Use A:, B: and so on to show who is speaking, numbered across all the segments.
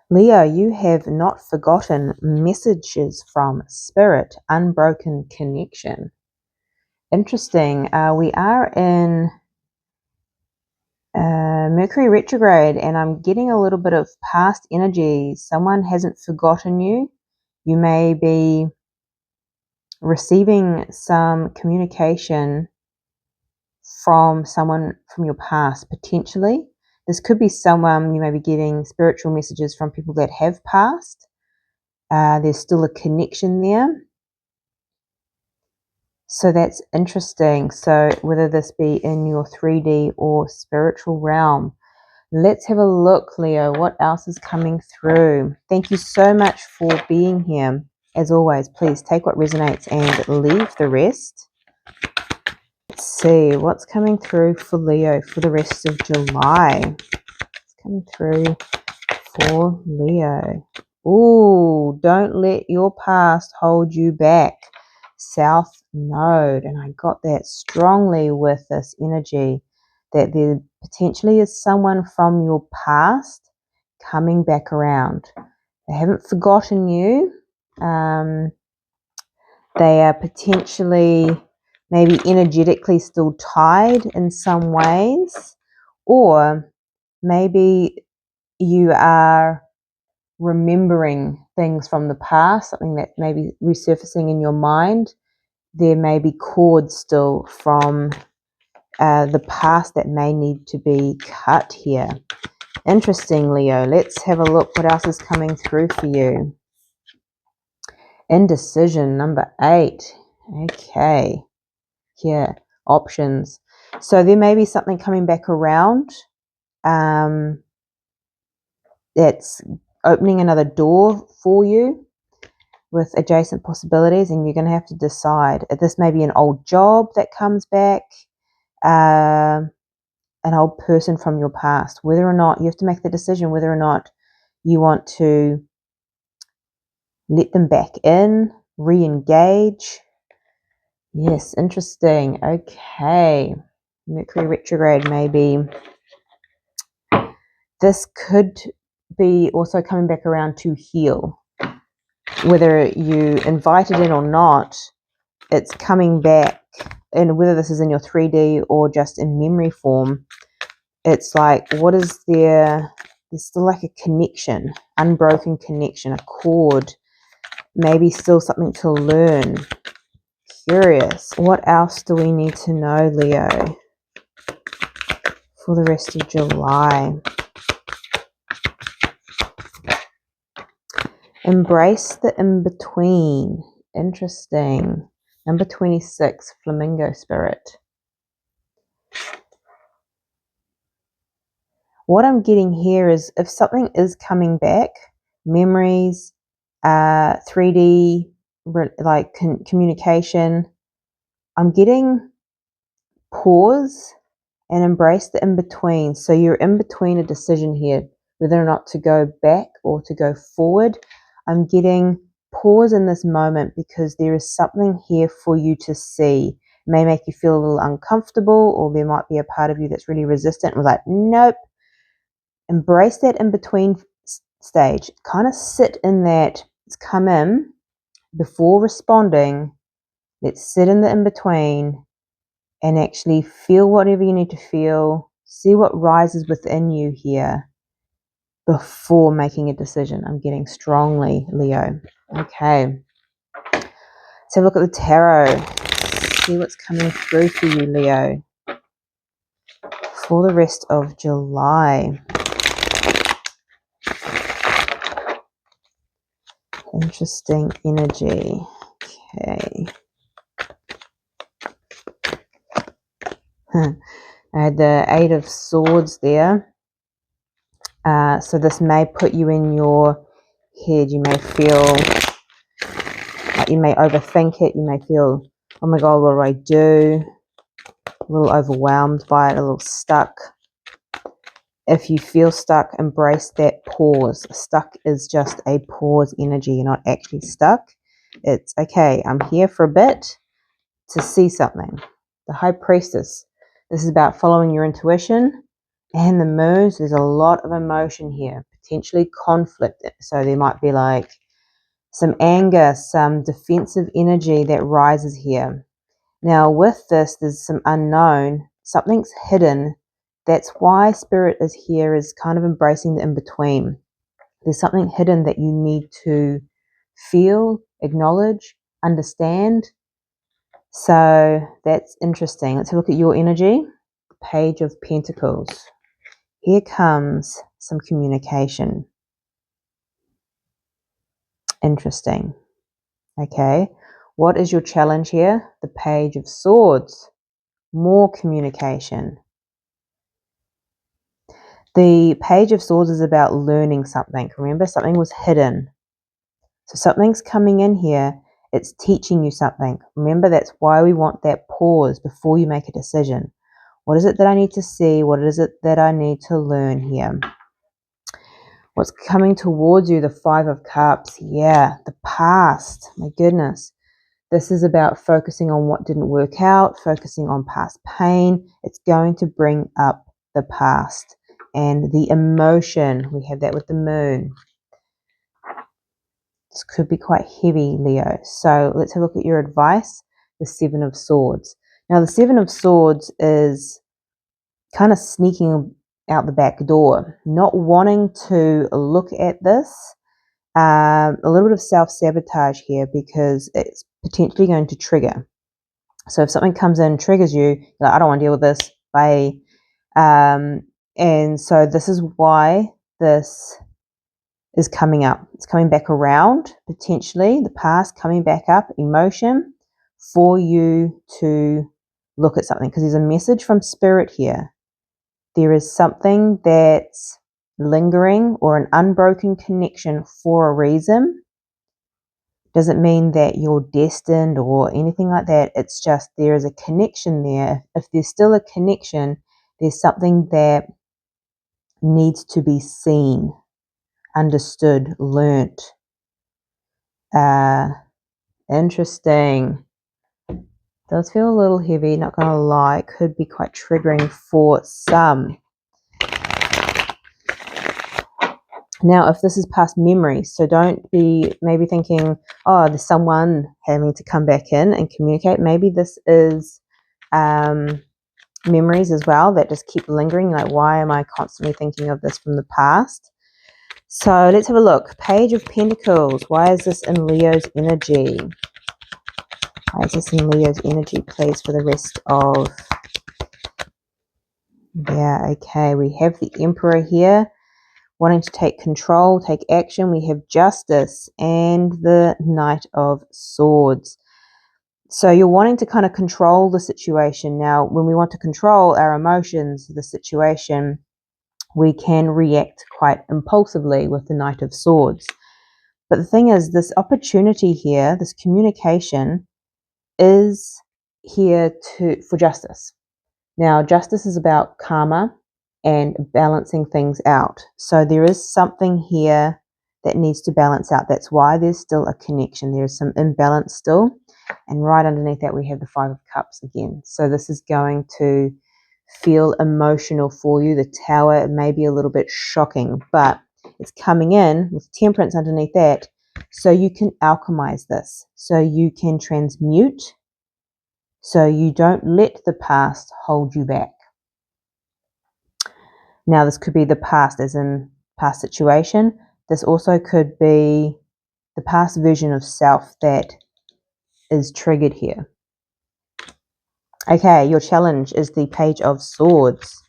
A: Leo, you have not forgotten messages from spirit, unbroken connection. Interesting. We are in Mercury retrograde, and I'm getting a little bit of past energy. Someone hasn't forgotten you. You may be receiving some communication from someone from your past, potentially. This could be someone you may be getting spiritual messages from people that have passed. There's still a connection there. So that's interesting. So whether this be in your 3D or spiritual realm, let's have a look, Leo. What else is coming through? Thank you so much for being here. As always, please take what resonates and leave the rest. Let's see what's coming through for Leo for the rest of July. What's coming through for Leo? Ooh, don't let your past hold you back. South Node, and I got that strongly with this energy that there potentially is someone from your past coming back around. They haven't forgotten you. They are potentially maybe energetically still tied in some ways, or maybe you are remembering things from the past, something that may be resurfacing in your mind. There may be cords still from the past that may need to be cut here. Interesting, Leo. Let's have a look what else is coming through for you. Indecision, number 8. Okay. Here, options. So there may be something coming back around that's opening another door for you with adjacent possibilities, and you're going to have to decide. This may be an old job that comes back, an old person from your past, whether or not you have to make the decision whether or not you want to let them back in, re-engage. Yes, interesting. Okay, Mercury retrograde maybe. This could be also coming back around to heal. Whether you invite it in or not, it's coming back, and whether this is in your 3D or just in memory form, it's like, what is there? There's still like a connection, unbroken connection, a cord, maybe still something to learn. Curious. What else do we need to know, Leo, for the rest of July? Embrace the in-between. Interesting. Number 26, Flamingo Spirit. What I'm getting here is if something is coming back, memories, 3D, like communication, I'm getting pause and embrace the in-between. So you're in between a decision here, whether or not to go back or to go forward. I'm getting pause in this moment because there is something here for you to see. It may make you feel a little uncomfortable, or there might be a part of you that's really resistant and was like, nope. Embrace that in-between stage. Kind of sit in that. It's come in before responding. Let's sit in the in-between and actually feel whatever you need to feel. See what rises within you here before making a decision. I'm getting strongly, Leo. Okay. Let's have a look at the tarot. See what's coming through for you, Leo, for the rest of July. Interesting energy. Okay. I had the 8 of Swords there. So this may put you in your head. You may feel like you may overthink it. You may feel, oh my God, what do I do? A little overwhelmed by it, a little stuck. If you feel stuck, embrace that pause. Stuck is just a pause energy. You're not actually stuck. It's okay. I'm here for a bit to see something. The High Priestess. This is about following your intuition and the moons. There's a lot of emotion here, potentially conflict. So there might be like some anger, some defensive energy that rises here. Now with this, there's some unknown, something's hidden. That's why Spirit is here, is kind of embracing the in-between. There's something hidden that you need to feel, acknowledge, understand. So that's interesting. Let's have a look at your energy. Page of Pentacles. Here comes some communication. Interesting. Okay. What is your challenge here? The Page of Swords. More communication. The Page of Swords is about learning something. Remember, something was hidden. So something's coming in here. It's teaching you something. Remember, that's why we want that pause before you make a decision. What is it that I need to see? What is it that I need to learn here? What's coming towards you? The Five of Cups. Yeah, the past. My goodness. This is about focusing on what didn't work out, focusing on past pain. It's going to bring up the past and the emotion. We have that with the moon. This could be quite heavy, Leo. So let's have a look at your advice. The Seven of Swords. Now, the Seven of Swords is kind of sneaking out the back door, not wanting to look at this. A little bit of self-sabotage here because it's potentially going to trigger. So if something comes in, triggers you, you're like, I don't want to deal with this. Bye. And so this is why this is coming up. It's coming back around, potentially, the past coming back up, emotion, for you to look at something. Because there's a message from Spirit here. There is something that's lingering or an unbroken connection for a reason. Doesn't mean that you're destined or anything like that. It's just there is a connection there. If there's still a connection, there's something that needs to be seen, understood, learnt. Interesting. Does feel a little heavy, not going to lie. Could be quite triggering for some. Now, if this is past memories, so don't be maybe thinking, oh, there's someone having to come back in and communicate. Maybe this is memories as well that just keep lingering. Like, why am I constantly thinking of this from the past? So let's have a look. Page of Pentacles. Why is this in Leo's energy? Why is this in Leo's energy, please, for the rest of... Yeah, okay. We have the Emperor here, wanting to take control, take action. We have Justice and the Knight of Swords. So you're wanting to kind of control the situation. Now, when we want to control our emotions, the situation, we can react quite impulsively with the Knight of Swords. But the thing is, this opportunity here, this communication, is here for justice. Now, justice is about karma and balancing things out. So there is something here that needs to balance out. That's why there's still a connection. There is some imbalance still. And right underneath that, we have the Five of Cups again. So this is going to feel emotional for you. The Tower, it may be a little bit shocking, but it's coming in with Temperance underneath that. So you can alchemize this. So you can transmute. So you don't let the past hold you back. Now, this could be the past, as in past situation. This also could be the past version of self that is triggered here. Okay, your challenge is the Page of Swords.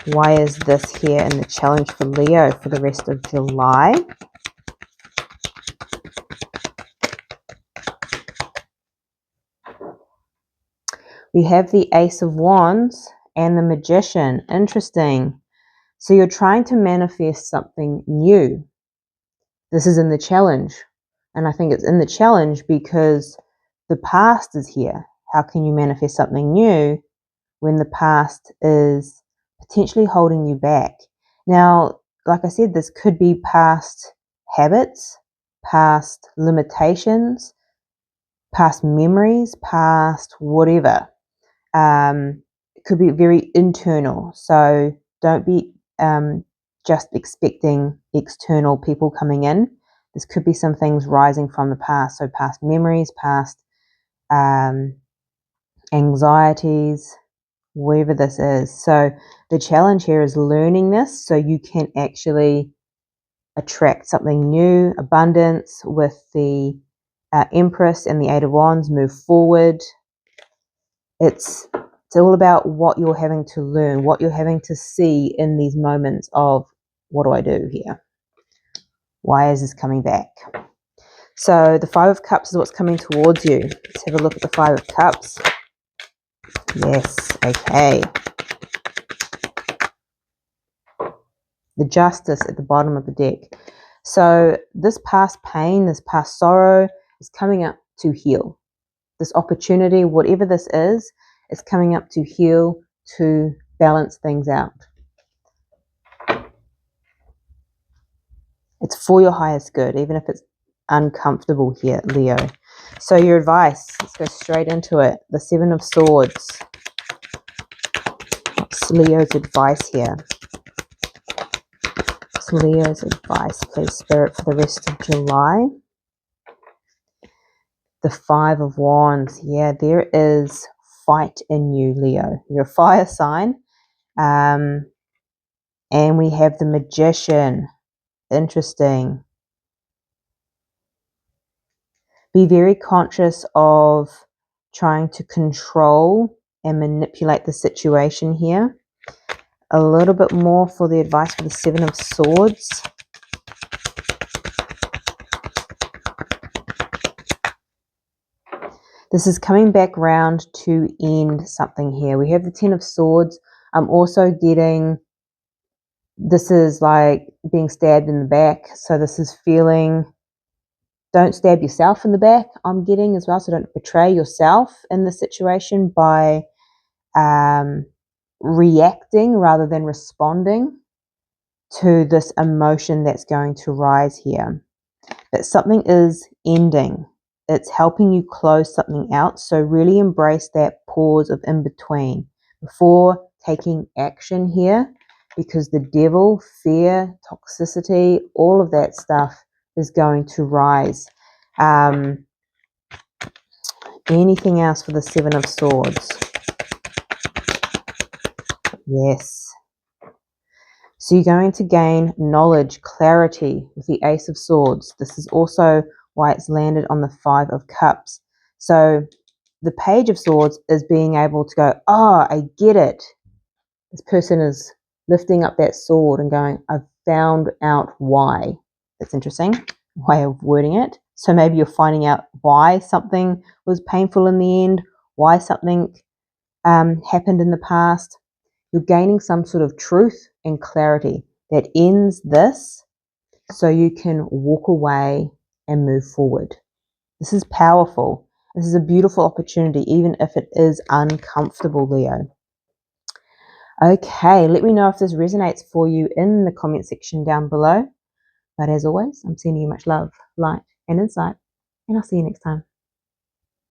A: Why is this here in the challenge for Leo for the rest of July? We have the Ace of Wands and the Magician. Interesting. So you're trying to manifest something new. This is in the challenge. And I think it's in the challenge because the past is here. How can you manifest something new when the past is potentially holding you back? Now, like I said, this could be past habits, past limitations, past memories, past whatever. It could be very internal. So don't be just expecting external people coming in. This could be some things rising from the past, so past memories, past anxieties, whatever this is. So the challenge here is learning this so you can actually attract something new, abundance with the Empress and the Eight of Wands, move forward. It's all about what you're having to learn, what you're having to see in these moments of, what do I do here? Why is this coming back? So the Five of Cups is what's coming towards you. Let's have a look at the Five of Cups. Yes, okay. The Justice at the bottom of the deck. So this past pain, this past sorrow is coming up to heal. This opportunity, whatever this is coming up to heal, to balance things out. It's for your highest good, even if it's uncomfortable here, Leo. So your advice, let's go straight into it. The Seven of Swords. What's Leo's advice here? What's Leo's advice, please, Spirit, for the rest of July? The Five of Wands. Yeah, there is fight in you, Leo. You're a fire sign. And we have the Magician. Interesting. Be very conscious of trying to control and manipulate the situation here. A little bit more for the advice for the Seven of Swords. This is coming back round to end something here. We have the Ten of Swords. I'm also getting, this is like being stabbed in the back. So this is feeling, don't stab yourself in the back, I'm getting as well. So don't betray yourself in the situation by reacting rather than responding to this emotion that's going to rise here. But something is ending. It's helping you close something out. So really embrace that pause of in between before taking action here, because the devil, fear, toxicity, all of that stuff is going to rise. Anything else for the Seven of Swords? Yes. So you're going to gain knowledge, clarity with the Ace of Swords. This is also why it's landed on the Five of Cups. So the Page of Swords is being able to go, oh, I get it. This person is lifting up that sword and going, I've found out why. That's interesting way of wording it. So maybe you're finding out why something was painful in the end, why something happened in the past. You're gaining some sort of truth and clarity that ends this so you can walk away and move forward. This is powerful. This is a beautiful opportunity, even if it is uncomfortable, Leo. Okay, let me know if this resonates for you in the comment section down below. But as always, I'm sending you much love, light, and insight, and I'll see you next time.